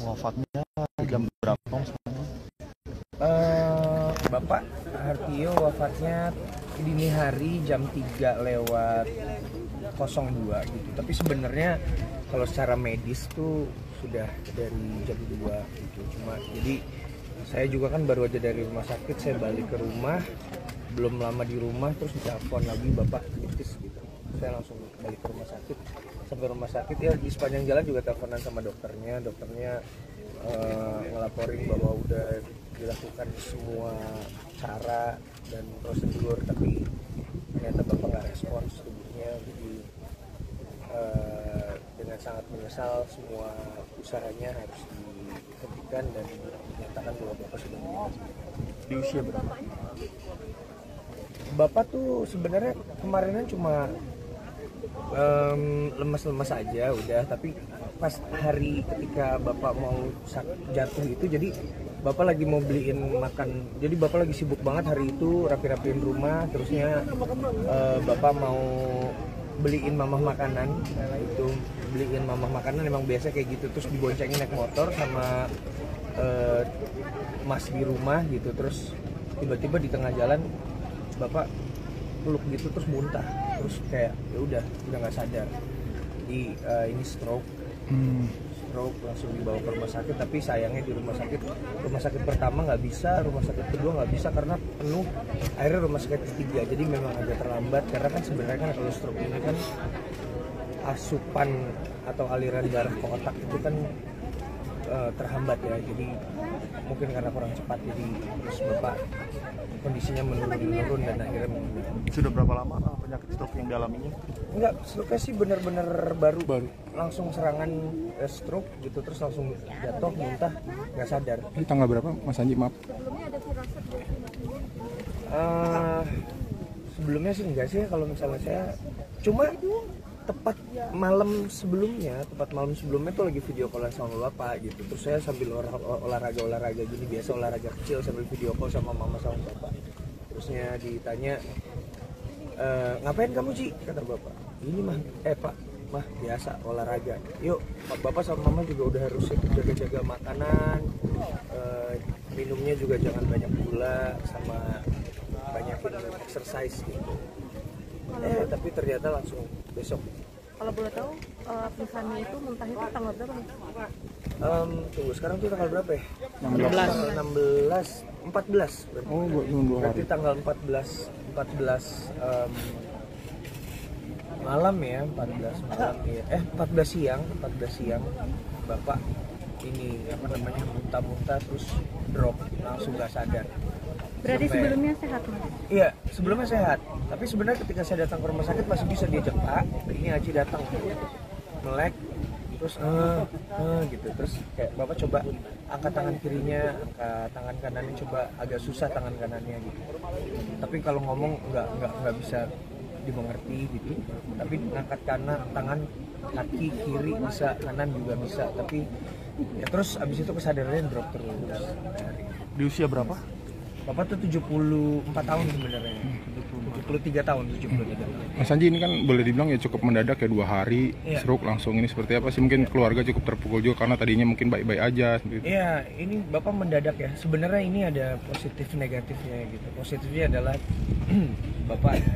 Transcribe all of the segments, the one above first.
Wafatnya jam berapa Om? Bapak Hartio wafatnya dini hari jam 3 lewat 02 gitu. Tapi sebenarnya kalau secara medis tuh sudah dari jam 2 gitu. Cuma jadi saya juga kan baru aja dari rumah sakit, saya balik ke rumah, belum lama di rumah terus ditelepon lagi bapak kritis gitu. Saya langsung balik ke rumah sakit. Sampai rumah sakit ya di sepanjang jalan juga teleponan sama dokternya ngelaporin bahwa udah dilakukan semua cara dan prosedur, tapi ternyata bapak nggak respons tubuhnya. Jadi dengan sangat menyesal semua usahanya harus dihentikan dan dinyatakan bahwa bapak sudah meninggal. Di usia berapa? Bapak tuh sebenarnya kemarinan cuma lemas-lemas aja udah, tapi pas hari ketika bapak mau jatuh itu, jadi bapak lagi mau beliin makan, jadi bapak lagi sibuk banget hari itu rapi-rapiin rumah, terusnya bapak mau beliin mamah makanan. Nah itu beliin mamah makanan emang biasa kayak gitu, terus diboncengin naik motor sama mas di rumah gitu, terus tiba-tiba di tengah jalan bapak peluk gitu terus muntah, terus kayak ya udah nggak sadar. Jadi ini stroke langsung dibawa ke rumah sakit, tapi sayangnya di rumah sakit pertama nggak bisa, rumah sakit kedua nggak bisa karena penuh, akhirnya rumah sakit ketiga. Jadi memang agak terlambat karena kan sebenarnya kan kalau stroke ini kan asupan atau aliran darah ke otak itu kan terhambat ya, jadi mungkin karena kurang cepat, jadi terus bapak kondisinya menurun dan akhirnya meninggal. Sudah berapa lama penyakit stroke yang dialaminya? Enggak, stroke sih benar-benar baru, langsung serangan stroke gitu, terus langsung jatuh, muntah, nggak sadar. Ini tanggal berapa Mas Anji, maaf? Sebelumnya sih enggak sih, kalau misalnya saya cuma tepat malam sebelumnya tuh lagi video callan sama bapak gitu, terus saya sambil olahraga gini, biasa olahraga kecil sambil video call sama mama sama bapak, terusnya ditanya ngapain kamu Ci, kata bapak, ini pak mah biasa olahraga, yuk bapak sama mama juga udah harus jaga-jaga makanan, minumnya juga jangan banyak gula sama banyakin exercise gitu. Tapi ternyata langsung besok. Kalau boleh tahu pingsannya itu muntah itu tanggal berapa nih? Tunggu, sekarang tuh tanggal berapa ya? 14. Oh, dua hari. Berarti tanggal 14 malam ya, 14 malam ya. 14 siang bapak ini muntah-muntah terus drop, langsung nggak sadar. Berarti sebelumnya sehat Mas? Iya, sebelumnya sehat. Tapi sebenarnya ketika saya datang ke rumah sakit masih bisa diajak Pak, ini Aci datang melek, terus gitu, terus kayak bapak coba angkat tangan kirinya, angkat tangan kanannya, coba agak susah tangan kanannya gitu. Tapi kalau ngomong nggak bisa dimengerti gitu. Tapi ngangkat tangan kaki kiri bisa, kanan juga bisa. Tapi ya terus abis itu kesadarannya drop terus. Di usia berapa? Bapak tuh 74 tahun sebenarnya. 73 tahun. Mas Anji, ini kan boleh dibilang ya cukup mendadak ya, 2 hari stroke langsung. Ini seperti apa sih? Mungkin keluarga cukup terpukul juga karena tadinya mungkin baik-baik aja gitu. Iya, ini bapak mendadak ya. Sebenarnya ini ada positif negatifnya gitu. Positifnya adalah bapak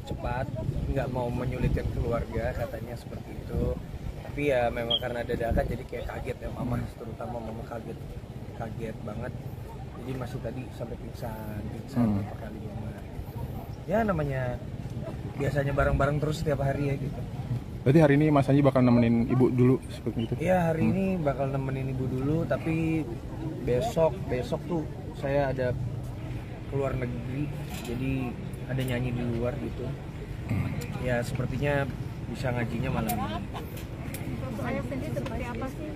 cepat, nggak mau menyulitkan keluarga, katanya seperti itu. Tapi ya memang karena dadakan jadi kayak kaget ya, terutama mama kaget banget. Jadi masih tadi sampai pingsan beberapa kali mama. Ya namanya biasanya bareng-bareng terus setiap hari ya gitu. Berarti hari ini Mas Anji bakal nemenin ibu dulu seperti itu? Iya, hari ini bakal nemenin ibu dulu, tapi besok tuh saya ada keluar negeri, jadi ada nyanyi di luar gitu. Ya sepertinya bisa ngajinya malam ini. Saya sendiri seperti apa sih?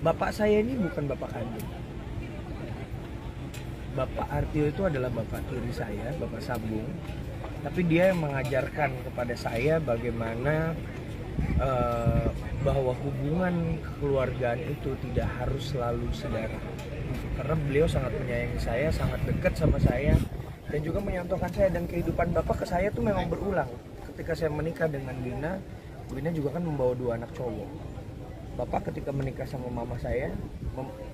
Bapak saya ini bukan bapak kandung. Bapak Hartio itu adalah bapak tiri saya, bapak sambung. Tapi dia yang mengajarkan kepada saya bagaimana bahwa hubungan kekeluargaan itu tidak harus selalu saudara. Karena beliau sangat menyayangi saya, sangat dekat sama saya, dan juga menyontohkan saya, dan kehidupan bapak ke saya tuh memang berulang. Ketika saya menikah dengan Lina juga kan membawa 2 anak cowok. Bapak ketika menikah sama mama saya,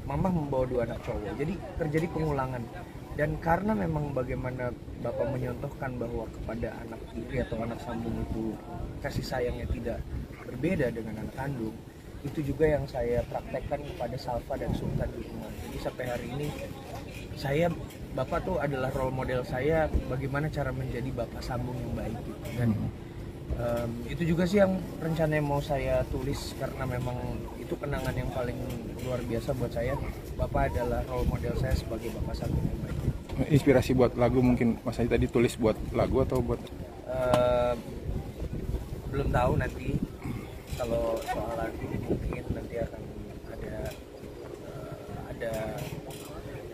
mama membawa 2 anak cowok. Jadi terjadi pengulangan. Dan karena memang bagaimana Bapak menyontohkan bahwa kepada anak tiri atau anak sambung itu kasih sayangnya tidak berbeda dengan anak kandung, itu juga yang saya praktekkan kepada Salva dan Sultan di rumah. Jadi sampai hari ini Bapak tuh adalah role model saya bagaimana cara menjadi bapak sambung yang baik gitu. Dan itu juga sih yang rencananya mau saya tulis karena memang itu kenangan yang paling luar biasa buat saya. Bapak adalah role model saya sebagai bapak sambung yang baik. Inspirasi buat lagu mungkin Mas Sanji tadi tulis buat lagu atau buat? Belum tahu nanti kalau soal lagu mungkin nanti akan ada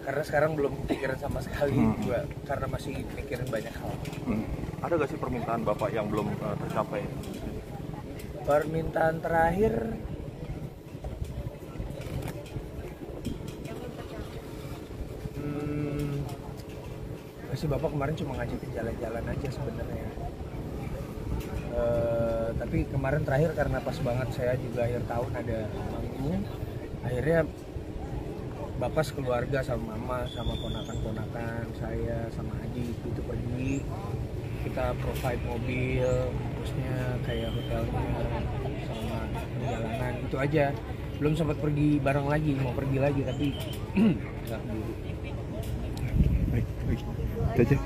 karena sekarang belum kepikiran sama sekali juga karena masih mikirin banyak hal. Ada gak sih permintaan Bapak yang belum tercapai? Permintaan terakhir masih Bapak kemarin cuma ngajakin jalan-jalan aja sebenarnya. Tapi kemarin terakhir karena pas banget saya juga akhir tahun ada manggung, akhirnya Bapak sekeluarga sama mama sama ponakan-ponakan saya sama adik itu pergi, kita provide mobil, terusnya kayak hotelnya sama perjalanan itu aja. Belum sempat pergi bareng lagi, mau pergi lagi tapi nggak dulu. Baik. Itu aja.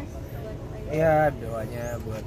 Ya doanya buat